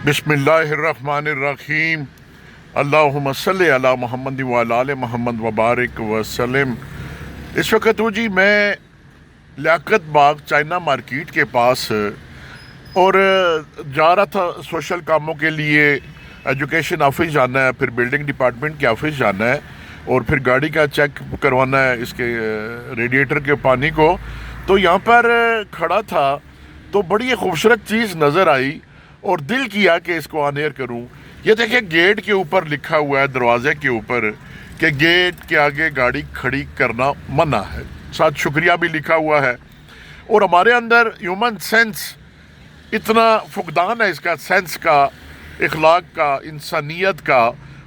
بسم اللہ الرحمن الرحیم۔ اللہم صلی علی محمد وعلی آل محمد وبارک وسلم۔ اس وقت ہوں جی میں لیاقت باغ چائنا مارکیٹ کے پاس اور جا رہا تھا سوشل کاموں کے لیے۔ ایجوکیشن آفس جانا ہے، پھر بلڈنگ ڈپارٹمنٹ کے آفس جانا ہے، اور پھر گاڑی کا چیک کروانا ہے اس کے ریڈیٹر کے پانی کو۔ تو یہاں پر کھڑا تھا تو بڑی خوبصورت چیز نظر آئی اور دل کیا کہ اس کو آن ایئر کروں۔ یہ دیکھیں گیٹ کے اوپر لکھا ہوا ہے، دروازے کے اوپر، کہ گیٹ کے آگے گاڑی کھڑی کرنا منع ہے، ساتھ شکریہ بھی لکھا ہوا ہے۔ اور ہمارے اندر ہیومن سینس اتنا فقدان ہے، اس کا سینس کا، اخلاق کا، انسانیت کا،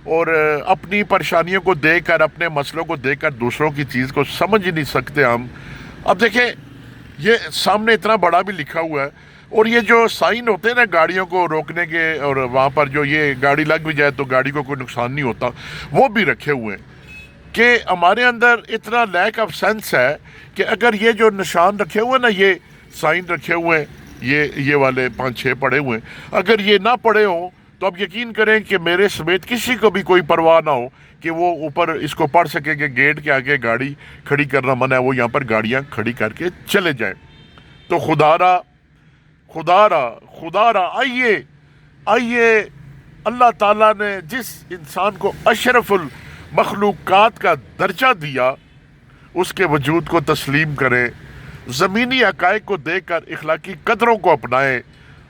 اور اپنی پریشانیوں کو دیکھ کر، اپنے مسئلوں کو دیکھ کر دوسروں کی چیز کو سمجھ ہی نہیں سکتے ہم۔ اب دیکھیں یہ سامنے اتنا بڑا بھی لکھا ہوا ہے، اور یہ جو سائن ہوتے ہیں نا گاڑیوں کو روکنے کے، اور وہاں پر جو یہ گاڑی لگ بھی جائے تو گاڑی کو کوئی نقصان نہیں ہوتا، وہ بھی رکھے ہوئے ہیں۔ کہ ہمارے اندر اتنا لیک آف سینس ہے کہ اگر یہ جو نشان رکھے ہوئے نا، یہ سائن رکھے ہوئے ہیں، یہ والے 5-6 پڑے ہوئے ہیں، اگر یہ نہ پڑے ہوں تو اب یقین کریں کہ میرے سمیت کسی کو بھی کوئی پرواہ نہ ہو کہ وہ اوپر اس کو پڑھ سکے کہ گیٹ کے آگے گاڑی کھڑی کرنا منع ہے، وہ یہاں پر گاڑیاں کھڑی کر کے چلے جائیں۔ تو خدا را آئیے اللہ تعالیٰ نے جس انسان کو اشرف المخلوقات کا درجہ دیا، اس کے وجود کو تسلیم کریں، زمینی حقائق کو دیکھ کر اخلاقی قدروں کو اپنائیں۔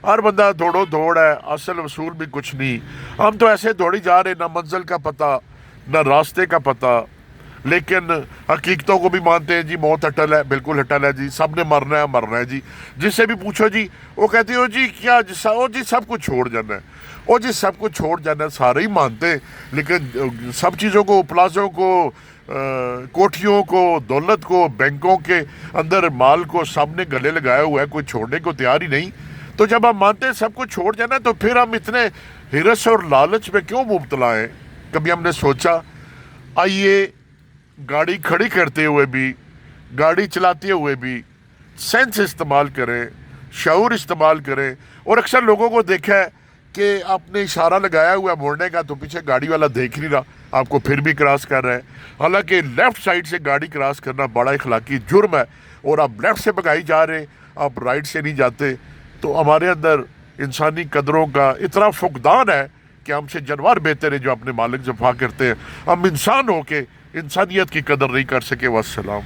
ہر بندہ دوڑو دوڑ ہے، اصل وصول بھی کچھ نہیں۔ ہم تو ایسے دوڑی جا رہے، نہ منزل کا پتہ نہ راستے کا پتہ، لیکن حقیقتوں کو بھی مانتے ہیں جی۔ موت اٹل ہے، بالکل اٹل ہے جی، سب نے مرنا ہے جی۔ جس سے بھی پوچھو جی وہ کہتے ہو جی کیا جی سب کچھ چھوڑ جانا ہے، جی سب کچھ چھوڑ جانا ہے، سارے ہی مانتے ہیں، لیکن سب چیزوں کو، پلازوں کو، کوٹھیوں کو، دولت کو، بینکوں کے اندر مال کو سب نے گلے لگایا ہوا ہے، کوئی چھوڑنے کو تیار ہی نہیں۔ تو جب ہم مانتے ہیں سب کچھ چھوڑ جانا ہے تو پھر ہم اتنے ہرس اور لالچ میں کیوں مبتلا ہیں؟ کبھی ہم نے سوچا؟ آئیے گاڑی کھڑی کرتے ہوئے بھی، گاڑی چلاتے ہوئے بھی سینس استعمال کریں، شعور استعمال کریں۔ اور اکثر لوگوں کو دیکھا ہے کہ آپ نے اشارہ لگایا ہوا ہے موڑنے کا تو پیچھے گاڑی والا دیکھ نہیں رہا، آپ کو پھر بھی کراس کر رہا ہے، حالانکہ لیفٹ سائڈ سے گاڑی کراس کرنا بڑا اخلاقی جرم ہے، اور آپ لیفٹ سے بھگائی جا رہے ہیں، آپ رائٹ سے نہیں جاتے۔ تو ہمارے اندر انسانی قدروں کا اتنا فقدان ہے کہ ہم سے جانور بہتر ہیں جو اپنے مالک جفا کرتے ہیں، ہم انسان ہو کے انسانیت کی قدر نہیں کر سکے۔ والسلام۔